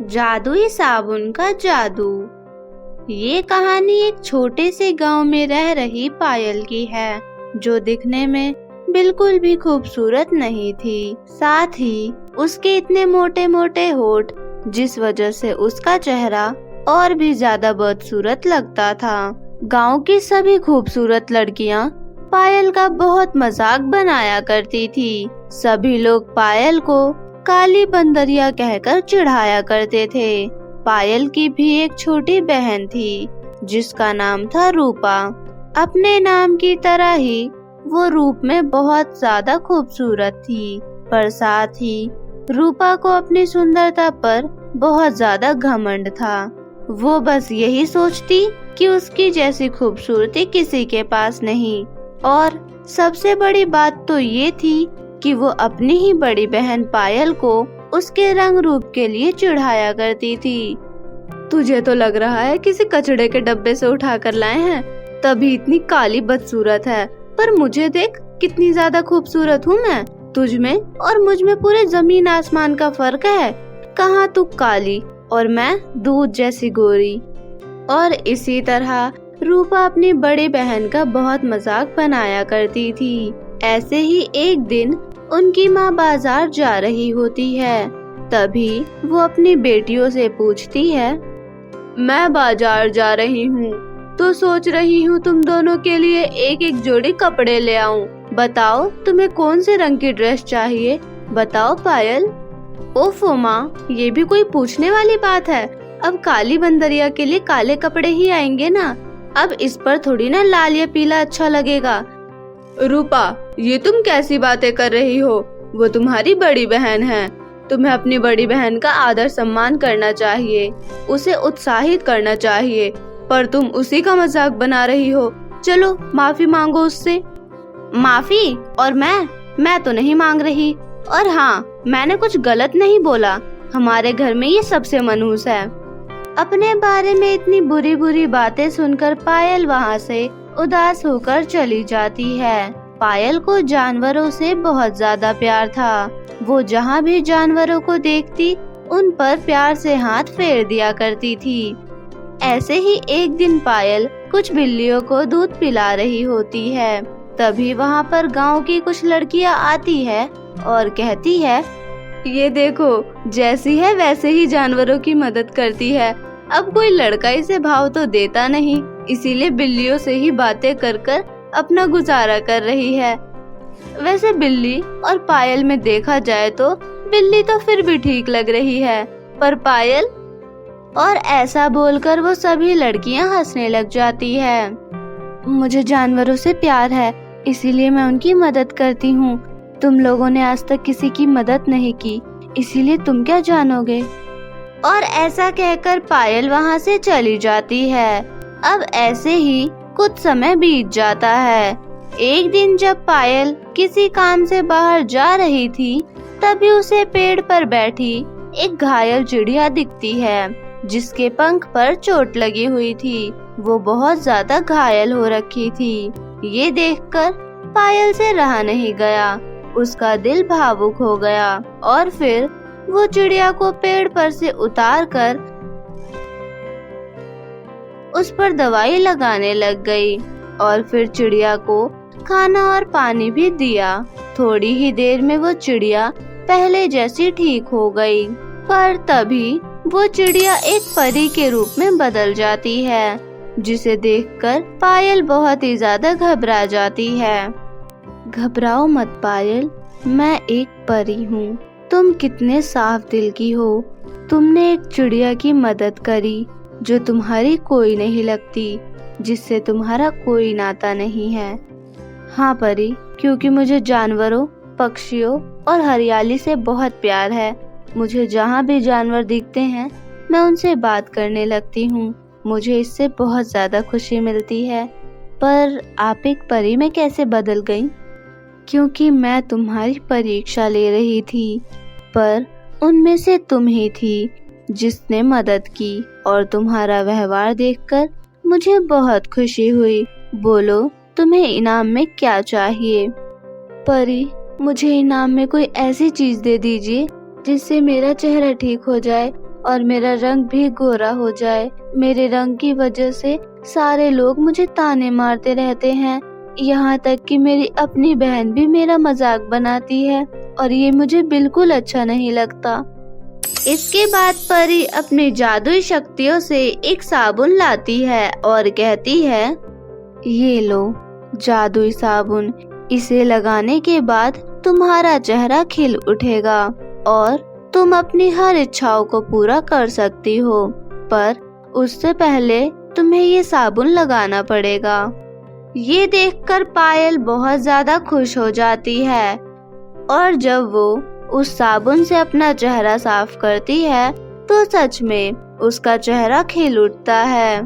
जादुई साबुन का जादू। ये कहानी एक छोटे से गांव में रह रही पायल की है, जो दिखने में बिल्कुल भी खूबसूरत नहीं थी। साथ ही उसके इतने मोटे मोटे होठ, जिस वजह से उसका चेहरा और भी ज्यादा बदसूरत लगता था। गांव की सभी खूबसूरत लड़कियां पायल का बहुत मजाक बनाया करती थी। सभी लोग पायल को काली बंदरिया कहकर चिढ़ाया करते थे। पायल की भी एक छोटी बहन थी, जिसका नाम था रूपा। अपने नाम की तरह ही वो रूप में बहुत ज्यादा खूबसूरत थी, पर साथ ही रूपा को अपनी सुंदरता पर बहुत ज्यादा घमंड था। वो बस यही सोचती कि उसकी जैसी खूबसूरती किसी के पास नहीं, और सबसे बड़ी बात तो ये थी कि वो अपनी ही बड़ी बहन पायल को उसके रंग रूप के लिए चिढ़ाया करती थी। तुझे तो लग रहा है किसी कचड़े के डब्बे से उठा कर लाए हैं, तभी इतनी काली बदसूरत है। पर मुझे देख, कितनी ज्यादा खूबसूरत हूँ मैं। तुझ में और मुझ में पूरे जमीन आसमान का फर्क है। कहाँ तू काली और मैं दूध जैसी गोरी। और इसी तरह रूपा अपनी बड़ी बहन का बहुत मजाक बनाया करती थी। ऐसे ही एक दिन उनकी माँ बाजार जा रही होती है। तभी वो अपनी बेटियों से पूछती है, मैं बाजार जा रही हूँ तो सोच रही हूँ तुम दोनों के लिए एक एक जोड़ी कपड़े ले आऊँ। बताओ तुम्हें कौन से रंग की ड्रेस चाहिए, बताओ पायल। ओफो माँ, ये भी कोई पूछने वाली बात है। अब काली बंदरिया के लिए काले कपड़े ही आएंगे ना, अब इस पर थोड़ी ना लाल या पीला अच्छा लगेगा। रूपा, ये तुम कैसी बातें कर रही हो? वो तुम्हारी बड़ी बहन है। तुम्हें अपनी बड़ी बहन का आदर सम्मान करना चाहिए, उसे उत्साहित करना चाहिए, पर तुम उसी का मजाक बना रही हो। चलो माफी मांगो उससे। माफी? और मैं तो नहीं मांग रही। और हाँ, मैंने कुछ गलत नहीं बोला। हमारे घर में ये सबसे मनहूस है। अपने बारे में इतनी बुरी बुरी बातें सुनकर पायल वहाँ से उदास होकर चली जाती है। पायल को जानवरों से बहुत ज्यादा प्यार था। वो जहाँ भी जानवरों को देखती, उन पर प्यार से हाथ फेर दिया करती थी। ऐसे ही एक दिन पायल कुछ बिल्लियों को दूध पिला रही होती है। तभी वहाँ पर गांव की कुछ लड़कियाँ आती है और कहती है, ये देखो, जैसी है वैसे ही जानवरों की मदद करती है। अब कोई लड़का इसे भाव तो देता नहीं, इसीलिए बिल्लियों से ही बातें कर कर अपना गुजारा कर रही है। वैसे बिल्ली और पायल में देखा जाए तो बिल्ली तो फिर भी ठीक लग रही है, पर पायल। और ऐसा बोलकर वो सभी लड़कियां हंसने लग जाती है। मुझे जानवरों से प्यार है, इसीलिए मैं उनकी मदद करती हूँ। तुम लोगों ने आज तक किसी की मदद नहीं की, इसीलिए तुम क्या जानोगे। और ऐसा कहकर पायल वहाँ से चली जाती है। अब ऐसे ही कुछ समय बीत जाता है। एक दिन जब पायल किसी काम से बाहर जा रही थी, तभी उसे पेड़ पर बैठी एक घायल चिड़िया दिखती है, जिसके पंख पर चोट लगी हुई थी। वो बहुत ज्यादा घायल हो रखी थी। ये देखकर पायल से रहा नहीं गया, उसका दिल भावुक हो गया और फिर वो चिड़िया को पेड़ पर से उतार कर उस पर दवाई लगाने लग गई और फिर चिड़िया को खाना और पानी भी दिया। थोड़ी ही देर में वो चिड़िया पहले जैसी ठीक हो गई, पर तभी वो चिड़िया एक परी के रूप में बदल जाती है, जिसे देखकर पायल बहुत ही ज्यादा घबरा जाती है। घबराओ मत पायल, मैं एक परी हूँ। तुम कितने साफ दिल की हो। तुमने एक चिड़िया की मदद करी जो तुम्हारी कोई नहीं लगती, जिससे तुम्हारा कोई नाता नहीं है। हाँ परी, क्योंकि मुझे जानवरों, पक्षियों और हरियाली से बहुत प्यार है। मुझे जहाँ भी जानवर दिखते हैं, मैं उनसे बात करने लगती हूँ। मुझे इससे बहुत ज्यादा खुशी मिलती है। पर आप एक परी में कैसे बदल गई? क्योंकि मैं तुम्हारी परीक्षा ले रही थी, पर उनमें से तुम ही थी जिसने मदद की, और तुम्हारा व्यवहार देखकर मुझे बहुत खुशी हुई। बोलो, तुम्हें इनाम में क्या चाहिए? परी, मुझे इनाम में कोई ऐसी चीज दे दीजिए जिससे मेरा चेहरा ठीक हो जाए और मेरा रंग भी गोरा हो जाए। मेरे रंग की वजह से सारे लोग मुझे ताने मारते रहते हैं, यहाँ तक कि मेरी अपनी बहन भी मेरा मजाक बनाती है और ये मुझे बिल्कुल अच्छा नहीं लगता। इसके बाद परी अपनी जादुई शक्तियों से एक साबुन लाती है और कहती है, ये लो जादुई साबुन, इसे लगाने के बाद तुम्हारा चेहरा खिल उठेगा और तुम अपनी हर इच्छाओं को पूरा कर सकती हो, पर उससे पहले तुम्हें ये साबुन लगाना पड़ेगा। ये देखकर पायल बहुत ज्यादा खुश हो जाती है और जब वो उस साबुन से अपना चेहरा साफ करती है तो सच में उसका चेहरा खिल उठता है।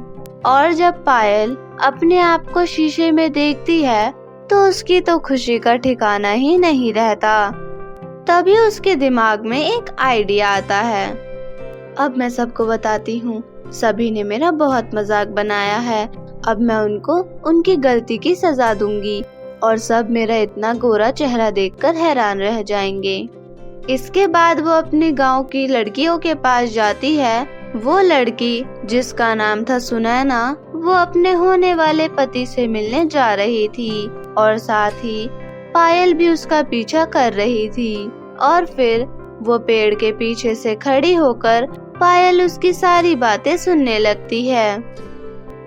और जब पायल अपने आप को शीशे में देखती है तो उसकी तो खुशी का ठिकाना ही नहीं रहता। तभी उसके दिमाग में एक आइडिया आता है। अब मैं सबको बताती हूँ, सभी ने मेरा बहुत मजाक बनाया है, अब मैं उनको उनकी गलती की सजा दूंगी और सब मेरा इतना गोरा चेहरा देखकर हैरान रह जाएंगे। इसके बाद वो अपने गांव की लड़कियों के पास जाती है। वो लड़की जिसका नाम था सुनैना, वो अपने होने वाले पति से मिलने जा रही थी और साथ ही पायल भी उसका पीछा कर रही थी। और फिर वो पेड़ के पीछे से खड़ी होकर पायल उसकी सारी बातें सुनने लगती है।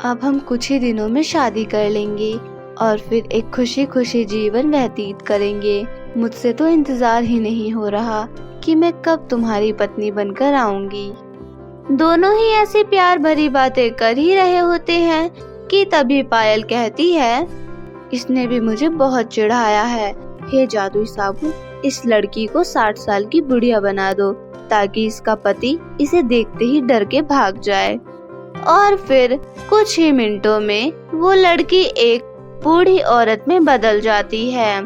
अब हम कुछ ही दिनों में शादी कर लेंगे और फिर एक खुशी खुशी जीवन व्यतीत करेंगे। मुझसे तो इंतजार ही नहीं हो रहा कि मैं कब तुम्हारी पत्नी बनकर आऊंगी। दोनों ही ऐसी प्यार भरी बातें कर ही रहे होते हैं कि तभी पायल कहती है, इसने भी मुझे बहुत चिढ़ाया है। हे जादुई साबुन, इस लड़की को 60 साल की बुढ़िया बना दो ताकि इसका पति इसे देखते ही डर के भाग जाए। और फिर कुछ ही मिनटों में वो लड़की एक बूढ़ी औरत में बदल जाती है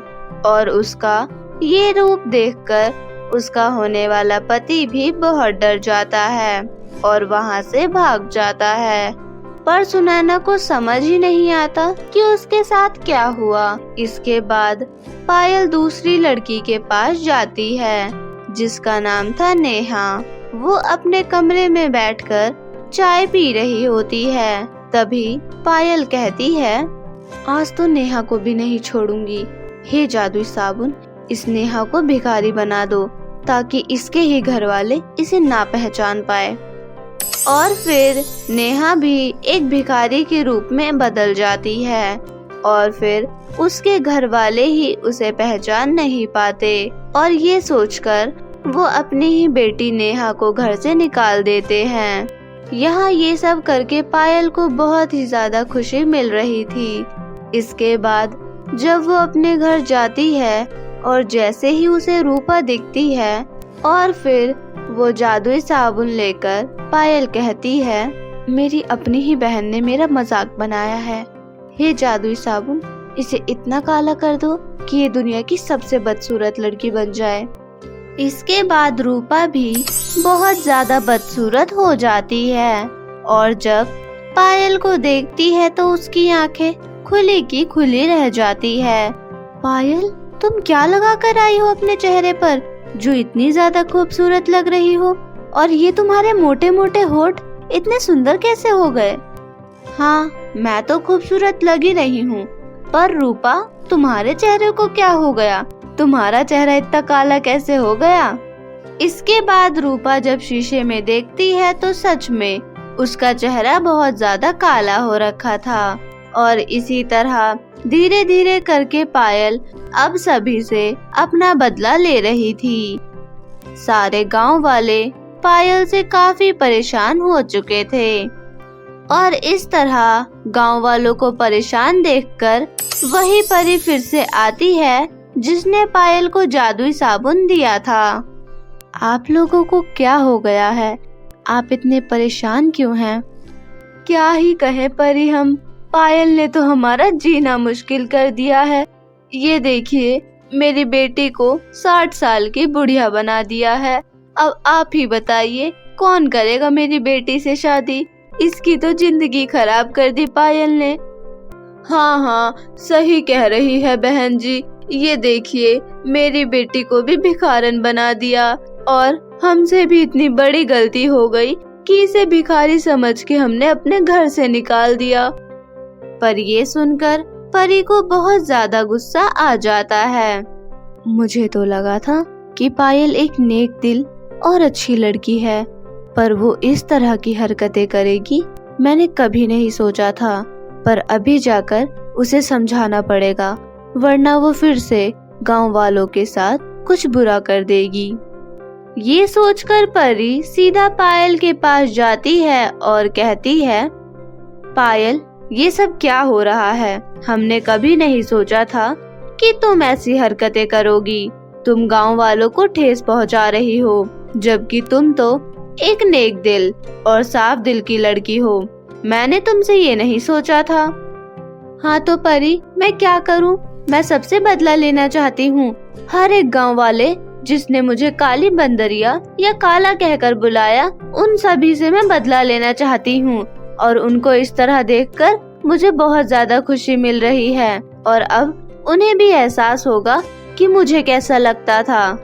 और उसका ये रूप देखकर उसका होने वाला पति भी बहुत डर जाता है और वहाँ से भाग जाता है। पर सुनैना को समझ ही नहीं आता कि उसके साथ क्या हुआ। इसके बाद पायल दूसरी लड़की के पास जाती है जिसका नाम था नेहा। वो अपने कमरे में बैठकर चाय पी रही होती है। तभी पायल कहती है, आज तो नेहा को भी नहीं छोड़ूंगी। हे जादुई साबुन, इस नेहा को भिखारी बना दो ताकि इसके ही घर वाले इसे ना पहचान पाए। और फिर नेहा भी एक भिखारी के रूप में बदल जाती है और फिर उसके घर वाले ही उसे पहचान नहीं पाते और ये सोचकर वो अपनी ही बेटी नेहा को घर से निकाल देते हैं। यहाँ ये सब करके पायल को बहुत ही ज्यादा खुशी मिल रही थी। इसके बाद जब वो अपने घर जाती है और जैसे ही उसे रूपा दिखती है और फिर वो जादुई साबुन लेकर पायल कहती है, मेरी अपनी ही बहन ने मेरा मजाक बनाया है। हे जादुई साबुन, इसे इतना काला कर दो कि ये दुनिया की सबसे बदसूरत लड़की बन जाए। इसके बाद रूपा भी बहुत ज्यादा बदसूरत हो जाती है और जब पायल को देखती है तो उसकी आंखें खुली की खुली रह जाती है। पायल, तुम क्या लगा कर आई हो अपने चेहरे पर जो इतनी ज्यादा खूबसूरत लग रही हो? और ये तुम्हारे मोटे मोटे होठ इतने सुंदर कैसे हो गए? हाँ, मैं तो खूबसूरत लग ही रही हूँ, पर रूपा, तुम्हारे चेहरे को क्या हो गया? तुम्हारा चेहरा इतना काला कैसे हो गया? इसके बाद रूपा जब शीशे में देखती है तो सच में उसका चेहरा बहुत ज्यादा काला हो रखा था और इसी तरह धीरे धीरे करके पायल अब सभी से अपना बदला ले रही थी। सारे गांव वाले पायल से काफी परेशान हो चुके थे और इस तरह गांव वालों को परेशान देखकर वही परी फिर से आती है जिसने पायल को जादुई साबुन दिया था। आप लोगों को क्या हो गया है? आप इतने परेशान क्यों हैं? क्या ही कहें परी हम, पायल ने तो हमारा जीना मुश्किल कर दिया है। ये देखिए, मेरी बेटी को 60 साल की बुढ़िया बना दिया है। अब आप ही बताइए कौन करेगा मेरी बेटी से शादी? इसकी तो जिंदगी खराब कर दी पायल ने। हाँ, सही कह रही है बहन जी। ये देखिए, मेरी बेटी को भी भिखारन बना दिया और हमसे भी इतनी बड़ी गलती हो गई कि इसे भिखारी समझ के हमने अपने घर से निकाल दिया। पर ये सुनकर परी को बहुत ज्यादा गुस्सा आ जाता है। मुझे तो लगा था कि पायल एक नेक दिल और अच्छी लड़की है, पर वो इस तरह की हरकतें करेगी मैंने कभी नहीं सोचा था। पर अभी जाकर उसे समझाना पड़ेगा, वरना वो फिर से गांव वालों के साथ कुछ बुरा कर देगी। ये सोचकर परी सीधा पायल के पास जाती है और कहती है, पायल, ये सब क्या हो रहा है? हमने कभी नहीं सोचा था कि तुम ऐसी हरकतें करोगी। तुम गांव वालों को ठेस पहुंचा रही हो, जबकि तुम तो एक नेक दिल और साफ दिल की लड़की हो। मैंने तुमसे ये नहीं सोचा था। हाँ तो परी, मैं क्या करूँ? मैं सबसे बदला लेना चाहती हूँ। हर एक गांव वाले जिसने मुझे काली बंदरिया या काला कहकर बुलाया, उन सभी से मैं बदला लेना चाहती हूँ। और उनको इस तरह देखकर मुझे बहुत ज्यादा खुशी मिल रही है, और अब उन्हें भी एहसास होगा कि मुझे कैसा लगता था।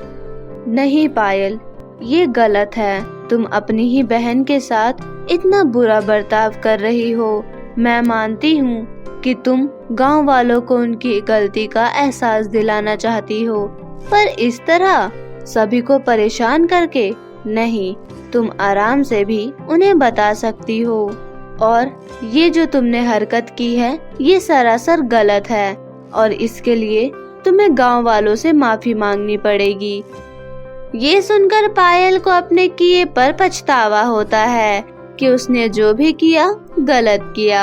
नहीं पायल, ये गलत है। तुम अपनी ही बहन के साथ इतना बुरा बर्ताव कर रही हो। मैं मानती हूँ कि तुम गांव वालों को उनकी गलती का एहसास दिलाना चाहती हो, पर इस तरह सभी को परेशान करके नहीं। तुम आराम से भी उन्हें बता सकती हो। और ये जो तुमने हरकत की है, ये सरासर गलत है, और इसके लिए तुम्हें गांव वालों से माफी मांगनी पड़ेगी। ये सुनकर पायल को अपने किए पर पछतावा होता है कि उसने जो भी किया गलत किया।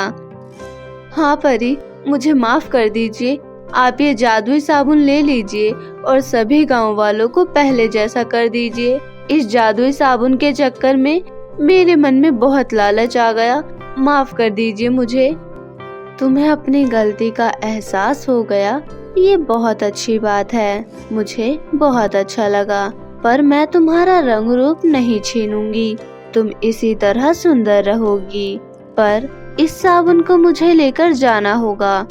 हाँ परी, मुझे माफ कर दीजिए। आप ये जादुई साबुन ले लीजिए और सभी गांव वालों को पहले जैसा कर दीजिए। इस जादुई साबुन के चक्कर में मेरे मन में बहुत लालच आ गया। माफ कर दीजिए मुझे। तुम्हें अपनी गलती का एहसास हो गया, ये बहुत अच्छी बात है। मुझे बहुत अच्छा लगा, पर मैं तुम्हारा रंग रूप नहीं छीनूंगी। तुम इसी तरह सुंदर रहोगी, पर इस साबुन को मुझे लेकर जाना होगा।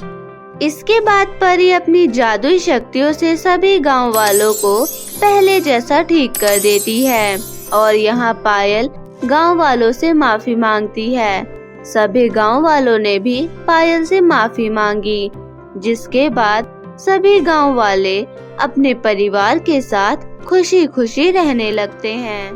इसके बाद परी अपनी जादुई शक्तियों से सभी गांव वालों को पहले जैसा ठीक कर देती है, और यहाँ पायल गांव वालों से माफी मांगती है। सभी गांव वालों ने भी पायल से माफी मांगी, जिसके बाद सभी गांव वाले अपने परिवार के साथ खुशी खुशी रहने लगते हैं।